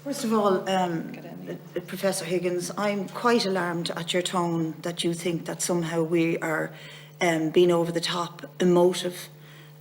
First of all, Professor Higgins, I'm quite alarmed at your tone that you think that somehow we are being over the top, emotive,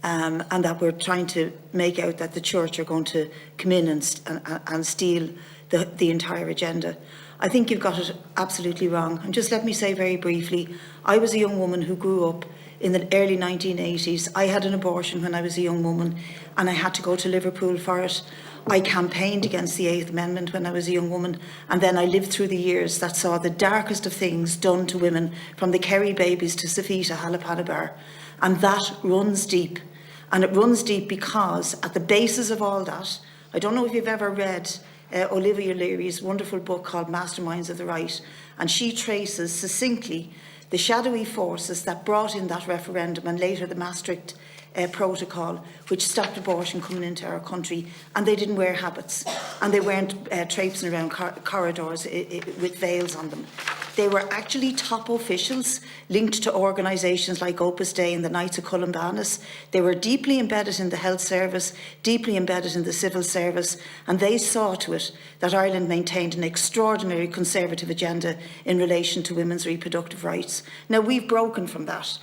and that we're trying to make out that the church are going to come in and steal the entire agenda. I think you've got it absolutely wrong. And just let me say very briefly, I was a young woman who grew up in the early 1980s. I had an abortion when I was a young woman and I had to go to Liverpool for it. I campaigned against the 8th Amendment when I was a young woman, and then I lived through the years that saw the darkest of things done to women, from the Kerry babies to Safita Halapanabar. And that runs deep. And it runs deep because at the basis of all that, I don't know if you've ever read Olivia Leary's wonderful book called Masterminds of the Right, and she traces succinctly the shadowy forces that brought in that referendum and later the Maastricht protocol, which stopped abortion coming into our country. And they didn't wear habits, and they weren't traipsing around corridors with veils on them. They were actually top officials linked to organisations like Opus Dei and the Knights of Columbanus. They were deeply embedded in the health service, deeply embedded in the civil service, and they saw to it that Ireland maintained an extraordinary conservative agenda in relation to women's reproductive rights. Now, we've broken from that,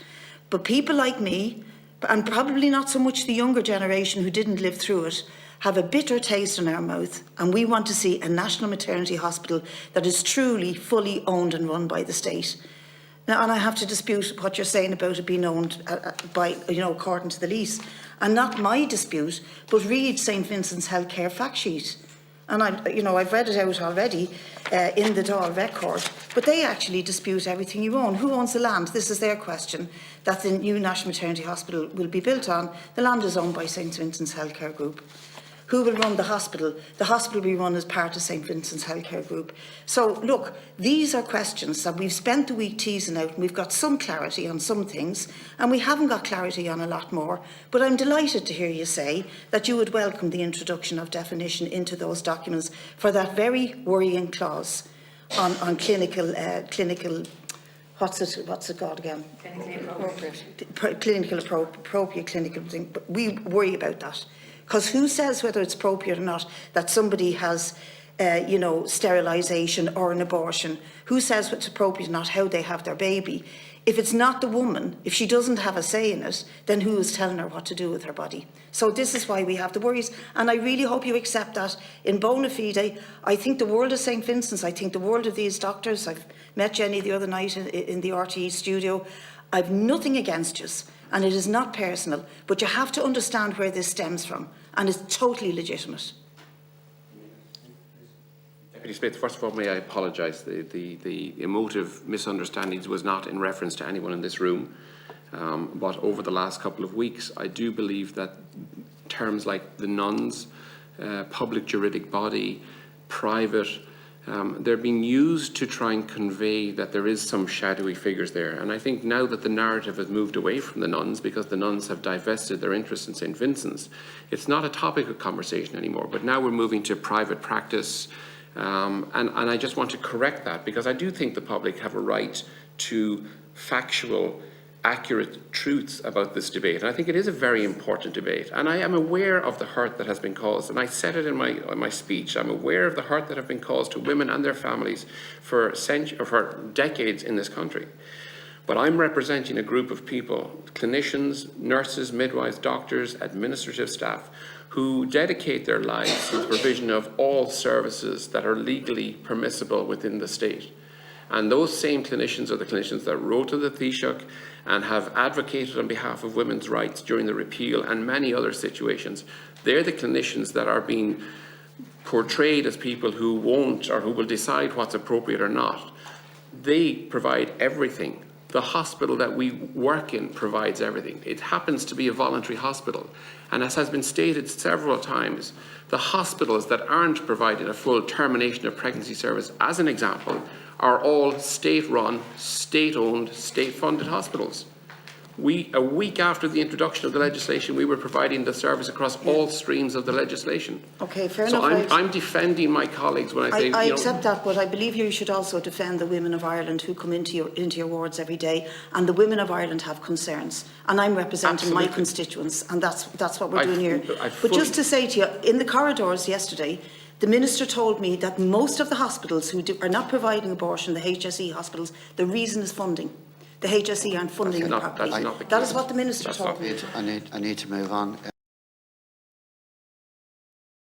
but people like me, and probably not so much the younger generation who didn't live through it, have a bitter taste in our mouth, and we want to see a national maternity hospital that is truly, fully owned and run by the state. Now, and I have to dispute what you're saying about it being owned by, according to the lease. And not my dispute, but read St Vincent's Healthcare fact sheet. And I've read it out already in the Dáil record, but they actually dispute everything you own. Who owns the land? This is their question, that the new National Maternity Hospital will be built on. The land is owned by St Vincent's Healthcare Group. Who will run the hospital? The hospital will be run as part of St Vincent's Healthcare Group. So, look, these are questions that we've spent the week teasing out, and we've got some clarity on some things, and we haven't got clarity on a lot more. But I'm delighted to hear you say that you would welcome the introduction of definition into those documents for that very worrying clause on clinical, what's it called again? Clinically appropriate clinical thing. But we worry about that. Because who says whether it's appropriate or not that somebody has, sterilisation or an abortion? Who says what's appropriate or not, how they have their baby? If it's not the woman, if she doesn't have a say in it, then who is telling her what to do with her body? So this is why we have the worries. And I really hope you accept that in bona fide. I think the world of St Vincent's, I think the world of these doctors. I've met Jenny the other night in the RTE studio. I've nothing against you, and it is not personal, but you have to understand where this stems from, and it's totally legitimate. Deputy Smith, first of all, may I apologise. The emotive misunderstandings was not in reference to anyone in this room, but over the last couple of weeks, I do believe that terms like the nuns, public juridic body, private, they're being used to try and convey that there is some shadowy figures there. And I think now that the narrative has moved away from the nuns, because the nuns have divested their interest in St Vincent's, it's not a topic of conversation anymore. But now we're moving to private practice. And I just want to correct that, because I do think the public have a right to factual, accurate truths about this debate. And I think it is a very important debate. And I am aware of the hurt that has been caused. And I said it in my speech. I'm aware of the hurt that have been caused to women and their families for decades in this country. But I'm representing a group of people, clinicians, nurses, midwives, doctors, administrative staff, who dedicate their lives to the provision of all services that are legally permissible within the state. And those same clinicians are the clinicians that wrote to the Taoiseach and have advocated on behalf of women's rights during the repeal and many other situations. They're the clinicians that are being portrayed as people who won't or who will decide what's appropriate or not. They provide everything. The hospital that we work in provides everything. It happens to be a voluntary hospital. And as has been stated several times, the hospitals that aren't providing a full termination of pregnancy service, as an example, are all state-run, state-owned, state-funded hospitals. A week after the introduction of the legislation, we were providing the service across all streams of the legislation. Okay, fair enough. So I'm defending my colleagues when I say... I accept that, but I believe you should also defend the women of Ireland who come into your wards every day, and the women of Ireland have concerns. And I'm representing my constituents, and that's what we're doing here. But just to say to you, in the corridors yesterday, The Minister told me that most of the hospitals who are not providing abortion, the HSE hospitals, the reason is funding. The HSE aren't funding it properly. That's not the That case. is what the Minister That's told not- me. I need to move on.